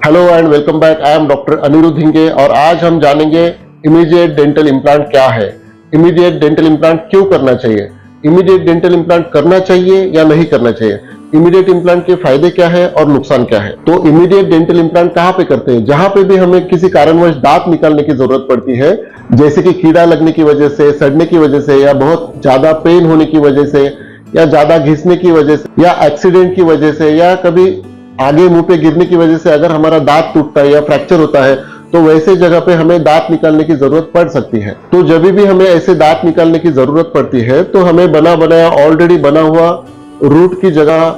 Hello and welcome back. I am doctor Anirudh Hinge और आज हम जानेंगे इमीडिएट डेंटल इम्प्लांट क्या है, इमीडिएट डेंटल इम्प्लांट क्यों करना चाहिए, इमीडिएट डेंटल इम्प्लांट करना चाहिए या नहीं करना चाहिए, इमीडिएट इम्प्लांट के फायदे क्या है और नुकसान क्या है। तो इमीडिएट डेंटल इम्प्लांट कहाँ पे करते हैं? जहां पे भी हमें किसी कारणवश दांत निकालने की जरूरत पड़ती है, जैसे कि कीड़ा लगने की वजह से, सड़ने की वजह से, या बहुत ज्यादा पेन होने की वजह से, या ज्यादा घिसने की वजह से, या एक्सीडेंट की वजह से, या कभी आगे मुंह पे गिरने की वजह से अगर हमारा दांत टूटता है या फ्रैक्चर होता है, तो वैसे जगह पे हमें दांत निकालने की जरूरत पड़ सकती है। तो जब भी हमें ऐसे दांत निकालने की जरूरत पड़ती है तो हमें बना बनाया ऑलरेडी बना हुआ रूट की जगह,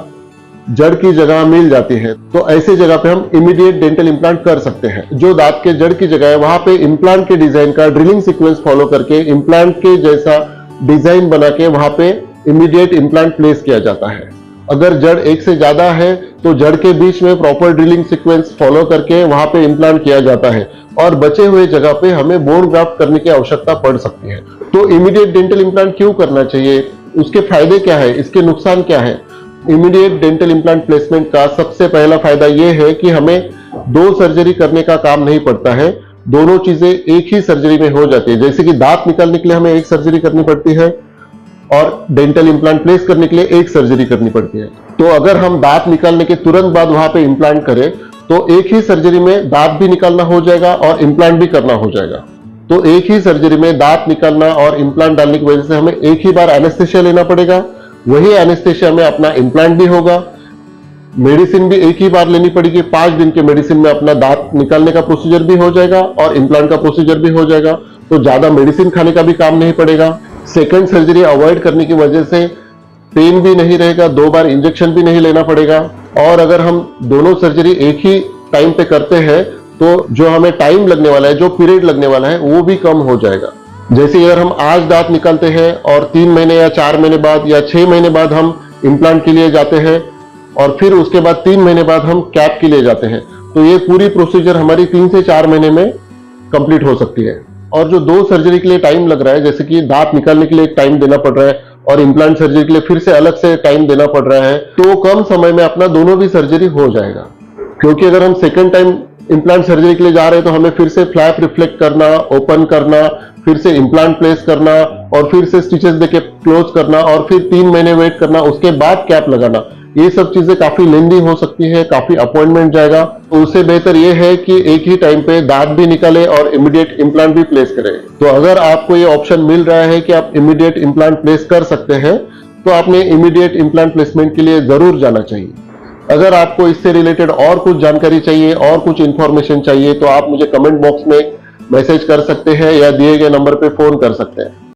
जड़ की जगह मिल जाती है। तो ऐसे जगह पे हम इमीडिएट डेंटल इम्प्लांट कर सकते हैं। जो दांत के जड़ की जगह है वहां पे इम्प्लांट के डिजाइन का ड्रिलिंग सीक्वेंस फॉलो करके इम्प्लांट के जैसा डिजाइन बना के वहां पे इमीडिएट इम्प्लांट प्लेस किया जाता है। अगर जड़ एक से ज्यादा है तो जड़ के बीच में प्रॉपर ड्रिलिंग सीक्वेंस फॉलो करके वहां पे इम्प्लांट किया जाता है और बचे हुए जगह पे हमें बोन ग्राफ्ट करने की आवश्यकता पड़ सकती है। तो इमीडिएट डेंटल इम्प्लांट क्यों करना चाहिए, उसके फायदे क्या है, इसके नुकसान क्या है? इमीडिएट डेंटल इम्प्लांट प्लेसमेंट का सबसे पहला फायदा यह है कि हमें दो सर्जरी करने का काम नहीं पड़ता है, दोनों चीजें एक ही सर्जरी में हो जाती है। जैसे कि दांत निकालने के लिए हमें एक सर्जरी करनी पड़ती है और डेंटल इम्प्लांट प्लेस करने के लिए एक सर्जरी करनी पड़ती है। तो अगर हम दांत निकालने के तुरंत बाद वहां पे इम्प्लांट करें तो एक ही सर्जरी में दांत भी निकालना हो जाएगा और इम्प्लांट भी करना हो जाएगा। तो एक ही सर्जरी में दांत निकालना और इम्प्लांट डालने की वजह से हमें एक ही बार एनेस्थेशिया लेना पड़ेगा, वही एनेस्थेशिया में अपना इम्प्लांट भी होगा, मेडिसिन भी एक ही बार लेनी पड़ेगी। 5 दिन के मेडिसिन में अपना दांत निकालने का प्रोसीजर भी हो जाएगा और इम्प्लांट का प्रोसीजर भी हो जाएगा। तो ज्यादा मेडिसिन खाने का भी काम नहीं पड़ेगा। सेकंड सर्जरी अवॉइड करने की वजह से पेन भी नहीं रहेगा, 2 बार इंजेक्शन भी नहीं लेना पड़ेगा। और अगर हम दोनों सर्जरी एक ही टाइम पे करते हैं तो जो हमें टाइम लगने वाला है, जो पीरियड लगने वाला है, वो भी कम हो जाएगा। जैसे अगर हम आज दांत निकालते हैं और 3 महीने या 4 महीने बाद या 6 महीने बाद हम इम्प्लांट के लिए जाते हैं और फिर उसके बाद 3 महीने बाद हम कैप के लिए जाते हैं, तो ये पूरी प्रोसीजर हमारी 3 से 4 महीने में कंप्लीट हो सकती है। और जो 2 सर्जरी के लिए टाइम लग रहा है, जैसे कि दांत निकालने के लिए एक टाइम देना पड़ रहा है और इम्प्लांट सर्जरी के लिए फिर से अलग से टाइम देना पड़ रहा है, तो कम समय में अपना दोनों भी सर्जरी हो जाएगा। क्योंकि अगर हम सेकंड टाइम इम्प्लांट सर्जरी के लिए जा रहे हैं तो हमें फिर से फ्लैप रिफ्लेक्ट करना, ओपन करना, फिर से इम्प्लांट प्लेस करना और फिर से स्टिचेस देके क्लोज करना और फिर 3 महीने वेट करना, उसके बाद कैप लगाना, ये सब चीजें काफी लेंदी हो सकती है, काफी अपॉइंटमेंट जाएगा। तो उससे बेहतर ये है कि एक ही टाइम पे दांत भी निकाले और इमीडिएट इम्प्लांट भी प्लेस करें। तो अगर आपको ये ऑप्शन मिल रहा है कि आप इमीडिएट इम्प्लांट प्लेस कर सकते हैं तो आपने इमीडिएट इम्प्लांट प्लेसमेंट के लिए जरूर जाना चाहिए। अगर आपको इससे रिलेटेड और कुछ जानकारी चाहिए और कुछ इंफॉर्मेशन चाहिए तो आप मुझे कमेंट बॉक्स में मैसेज कर सकते हैं या दिए गए नंबर पे फोन कर सकते हैं।